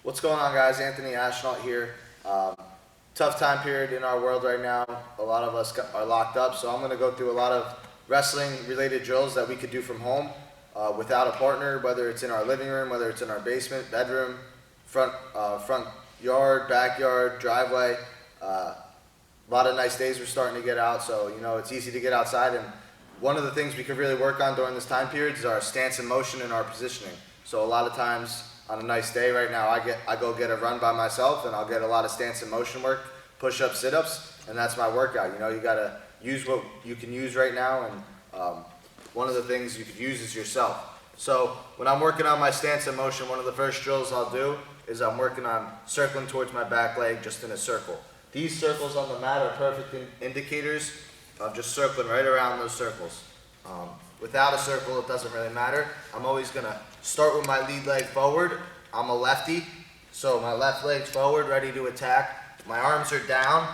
What's going on, guys? Anthony Ashnault here. Tough time period in our world right now. A lot of us are locked up, so I'm going to go through a lot of wrestling-related drills that we could do from home without a partner, whether it's in our living room, whether it's in our basement, bedroom, front yard, backyard, driveway. A lot of nice days we're starting to get out, so it's easy to get outside. And one of the things we could really work on during this time period is our stance and motion and our positioning. So a lot of times on a nice day right now, I go get a run by myself, and I'll get a lot of stance and motion work, push-ups, sit-ups, and that's my workout. You gotta use what you can use right now, and one of the things you could use is yourself. So when I'm working on my stance and motion, one of the first drills I'll do is I'm working on circling towards my back leg just in a circle. These circles on the mat are perfect indicators of just circling right around those circles. Without a circle, it doesn't really matter. I'm always gonna start with my lead leg forward. I'm a lefty, so my left leg's forward, ready to attack. My arms are down.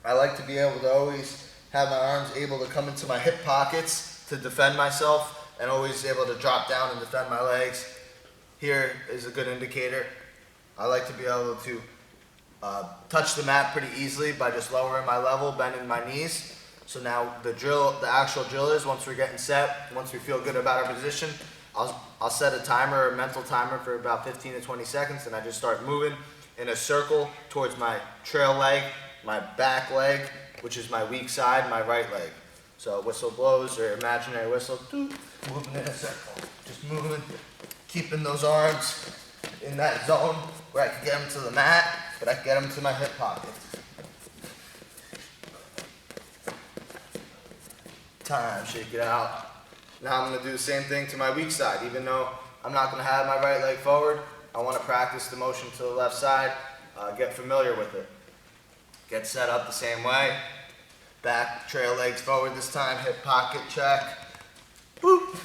I like to be able to always have my arms able to come into my hip pockets to defend myself, and always able to drop down and defend my legs. Here is a good indicator. I like to be able to touch the mat pretty easily by just lowering my level, bending my knees. So now the actual drill is, once we're getting set, once we feel good about our position, I'll set a timer, a mental timer for about 15 to 20 seconds, and I just start moving in a circle towards my trail leg, my back leg, which is my weak side, my right leg. So whistle blows or imaginary whistle, moving in a circle, just moving, keeping those arms in that zone where I can get them to the mat, but I can get them to my hip pockets. Time, shake it out. Now I'm going to do the same thing to my weak side. Even though I'm not going to have my right leg forward, I want to practice the motion to the left side, get familiar with it. Get set up the same way. Back, trail legs forward this time, hip pocket check. Boop.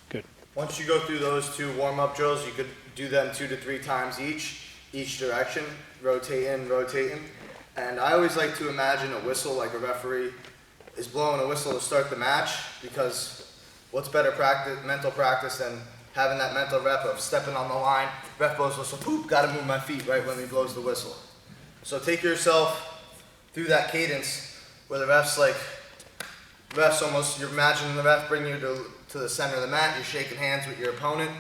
Good. Once you go through those two warm-up drills, you could do them 2 to 3 times each direction, rotating. And I always like to imagine a whistle, like a referee is blowing a whistle to start the match, because what's better mental practice than having that mental rep of stepping on the line, ref blows whistle, poop, gotta move my feet right when he blows the whistle. So take yourself through that cadence where the ref's almost, you're imagining the ref bring you to the center of the mat, you're shaking hands with your opponent.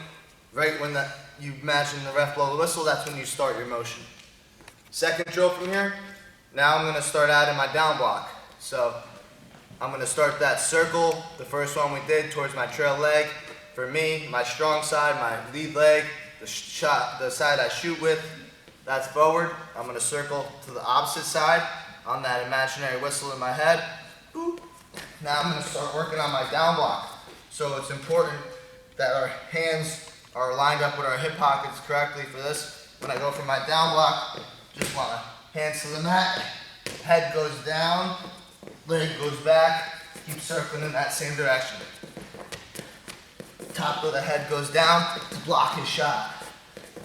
Right when you imagine the ref blow the whistle, that's when you start your motion. Second drill from here, now I'm gonna start adding my down block. So I'm gonna start that circle, the first one we did, towards my trail leg. For me, my strong side, my lead leg, the side I shoot with, that's forward. I'm gonna circle to the opposite side on that imaginary whistle in my head. Boop. Now I'm gonna start working on my down block. So it's important that our hands are lined up with our hip pockets correctly for this. When I go for my down block, just want to hands to the mat, head goes down, leg goes back, keep circling in that same direction. Top of the head goes down to block his shot.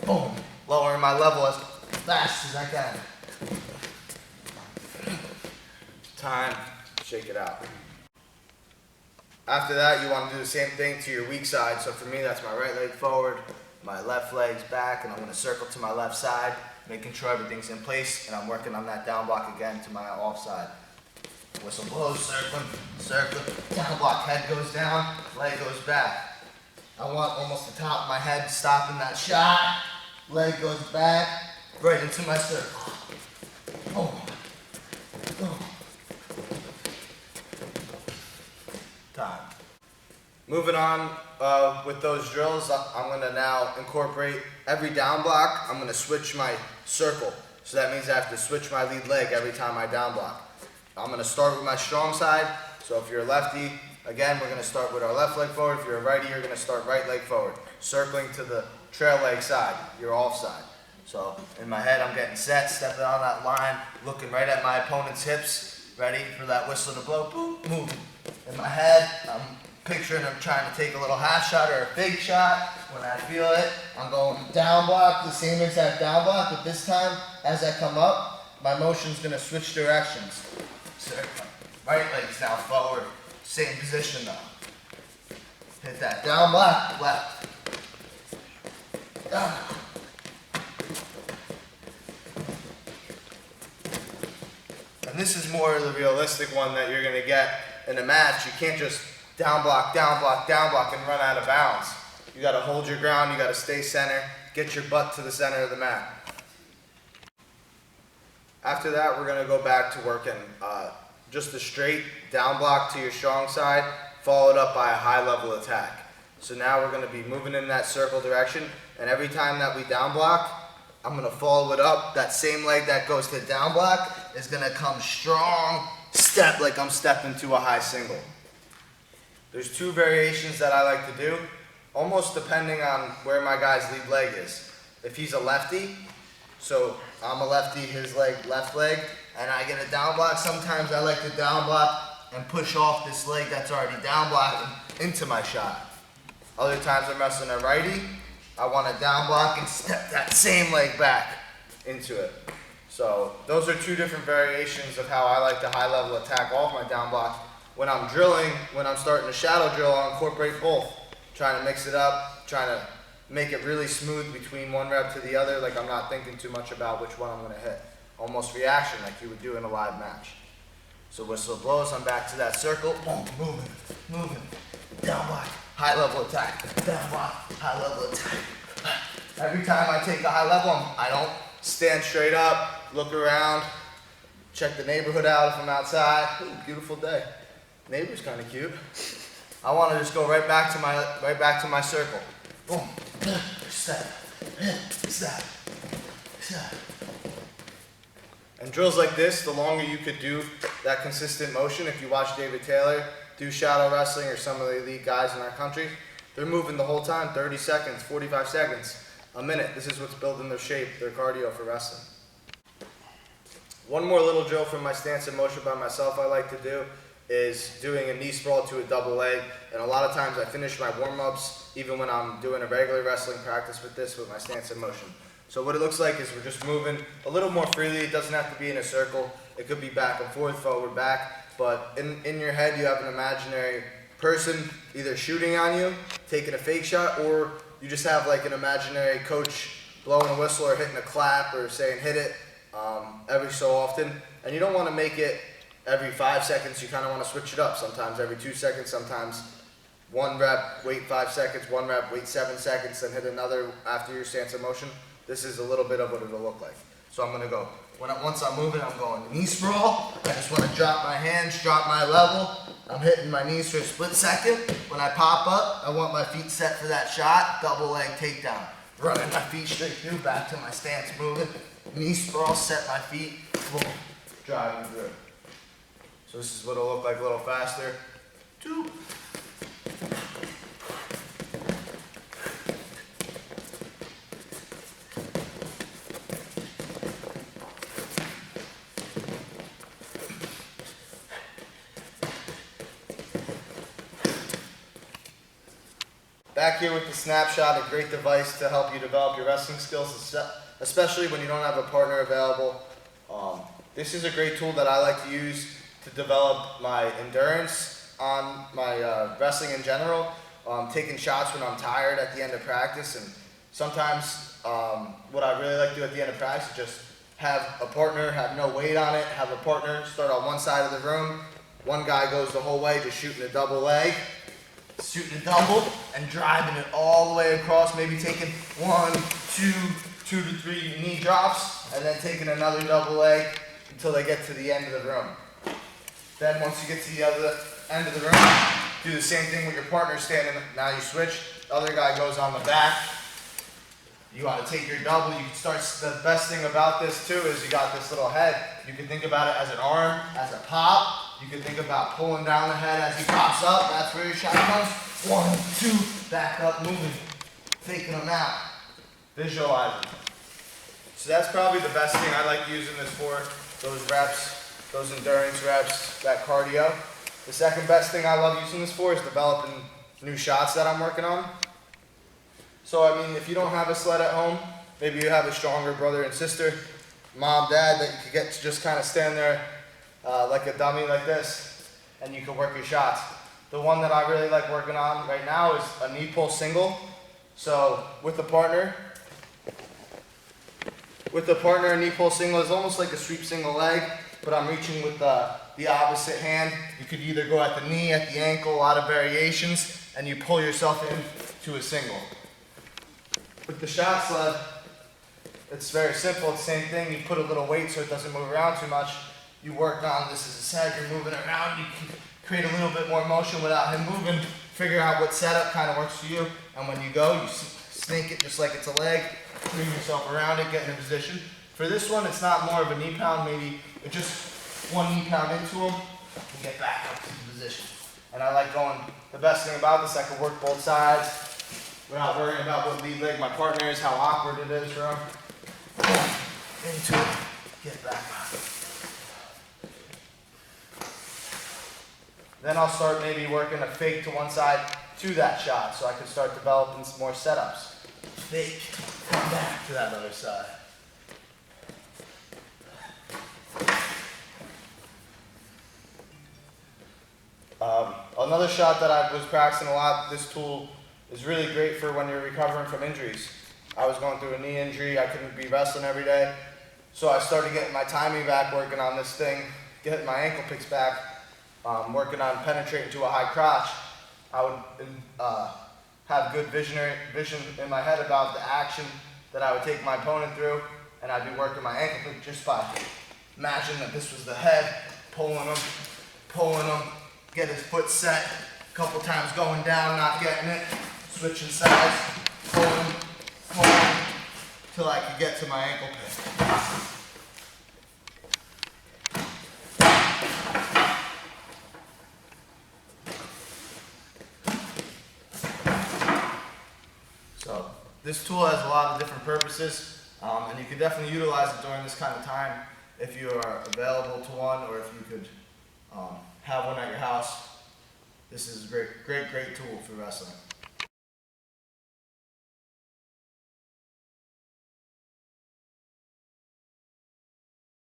Boom, lowering my level as fast as I can. Time, shake it out. After that, you want to do the same thing to your weak side. So for me, that's my right leg forward, my left leg's back, and I'm going to circle to my left side, making sure everything's in place, and I'm working on that down block again to my off side. Whistle blows, circling, down block, head goes down, leg goes back. I want almost the top of my head stopping that shot, leg goes back, right into my circle. Oh. Time. Moving on with those drills, I'm going to now incorporate every down block. I'm going to switch my circle. So that means I have to switch my lead leg every time I down block. I'm going to start with my strong side. So if you're a lefty, again, we're going to start with our left leg forward. If you're a righty, you're going to start right leg forward, circling to the trail leg side, your off side. So in my head, I'm getting set, stepping on that line, looking right at my opponent's hips, ready for that whistle to blow, boom, moving. In my head, I'm picturing I'm trying to take a little half shot or a big shot. When I feel it, I'm going down block, the same exact down block, but this time, as I come up, my motion's gonna switch directions. Circle, Right leg's now forward. Same position though. Hit that down block, left. Down. And this is more the realistic one that you're gonna get in a match. You can't just down block, down block, down block and run out of bounds. You gotta hold your ground, you gotta stay center, get your butt to the center of the mat. After that, we're gonna go back to working just a straight down block to your strong side, followed up by a high level attack. So now we're gonna be moving in that circle direction, and every time that we down block, I'm gonna follow it up. That same leg that goes to down block is gonna come strong, step like I'm stepping to a high single. There's two variations that I like to do, almost depending on where my guy's lead leg is. If he's a lefty, so I'm a lefty, his leg, left leg, and I get a down block, sometimes I like to down block and push off this leg that's already down blocking into my shot. Other times I'm wrestling a righty, I want to down block and step that same leg back into it. So those are two different variations of how I like to high level attack off my down block. When I'm drilling, when I'm starting a shadow drill, I'll incorporate both. Trying to mix it up, trying to make it really smooth between one rep to the other, like I'm not thinking too much about which one I'm going to hit. Almost reaction like you would do in a live match. So whistle blows, I'm back to that circle, boom, moving, down block, high level attack, down block, high level attack. Every time I take a high level, I don't stand straight up, look around, check the neighborhood out if I'm outside. Ooh, beautiful day. Neighbor's kind of cute. I want to just go right back to my circle. Boom, step, step, step. And drills like this, the longer you could do that consistent motion, if you watch David Taylor do shadow wrestling or some of the elite guys in our country, they're moving the whole time, 30 seconds, 45 seconds, a minute. This is what's building their shape, their cardio for wrestling. One more little drill from my stance and motion by myself I like to do is doing a knee sprawl to a double leg. And a lot of times I finish my warm-ups, even when I'm doing a regular wrestling practice with this, with my stance and motion. So what it looks like is we're just moving a little more freely. It doesn't have to be in a circle. It could be back and forth, forward, back. But in your head, you have an imaginary person either shooting on you, taking a fake shot, or you just have like an imaginary coach blowing a whistle or hitting a clap or saying hit it every so often. And you don't want to make it every 5 seconds. You kind of want to switch it up. Sometimes every 2 seconds, sometimes one rep, wait 5 seconds, one rep, wait 7 seconds, then hit another after your stance of motion. This is a little bit of what it'll look like. So I'm going to go, once I'm moving, I'm going knee sprawl. I just want to drop my hands, drop my level. I'm hitting my knees for a split second. When I pop up, I want my feet set for that shot, double leg takedown. Running my feet straight through, back to my stance, moving. Knee sprawl, set my feet, boom, driving through. So this is what it'll look like a little faster. 2. Back here with the snapshot, a great device to help you develop your wrestling skills, especially when you don't have a partner available. This is a great tool that I like to use to develop my endurance on my wrestling in general. Taking shots when I'm tired at the end of practice, and sometimes what I really like to do at the end of practice is just have a partner, have no weight on it, have a partner start on one side of the room. One guy goes the whole way, just shooting a double leg. Shooting a double and driving it all the way across, maybe taking 1, 2 to 3 knee drops, and then taking another double leg until they get to the end of the room. Then once you get to the other end of the room, do the same thing with your partner standing. Now you switch, the other guy goes on the back. You want to take your double. You can start. The best thing about this too is you got this little head. You can think about it as an arm, as a pop. You can think about pulling down the head as he pops up. That's where your shot comes. 1, 2, back up, moving, taking them out, visualizing. So that's probably the best thing I like using this for. Those reps, those endurance reps, that cardio. The second best thing I love using this for is developing new shots that I'm working on. So I mean, if you don't have a sled at home, maybe you have a stronger brother and sister, mom, dad, that you could get to just kind of stand there like a dummy like this. and you can work your shots. The one that I really like working on right now is a knee pull single. So with a partner, a knee pull single is almost like a sweep single leg, but I'm reaching with the opposite hand. You could either go at the knee, at the ankle, a lot of variations, and you pull yourself into a single. With the shot sled, it's very simple. It's the same thing. You put a little weight so it doesn't move around too much. You work on this as a set. You're moving around. You can create a little bit more motion without him moving. Figure out what setup kind of works for you. And when you go, you snake it just like it's a leg. Bring yourself around it, get in a position. For this one, it's not more of a knee pound. Maybe just one knee pound into him and get back up to the position. And I like going, the best thing about this, I can work both sides without worrying about what lead leg my partner is, how awkward it is for him. Into it, get back up. Then I'll start maybe working a fake to one side to that shot, so I can start developing some more setups. Fake, come back to that other side. Another shot that I was practicing a lot, this tool is really great for when you're recovering from injuries. I was going through a knee injury, I couldn't be wrestling every day, so I started getting my timing back, working on this thing, getting my ankle picks back, working on penetrating to a high crotch. I would have good vision in my head about the action that I would take my opponent through, and I'd be working my ankle pick just by imagining that this was the head, pulling him, get his foot set, a couple times going down, not getting it, switching sides, pulling, till I could get to my ankle pick. So this tool has a lot of different purposes, and you can definitely utilize it during this kind of time if you are available to one, or if you could have one at your house. This is a great tool for wrestling.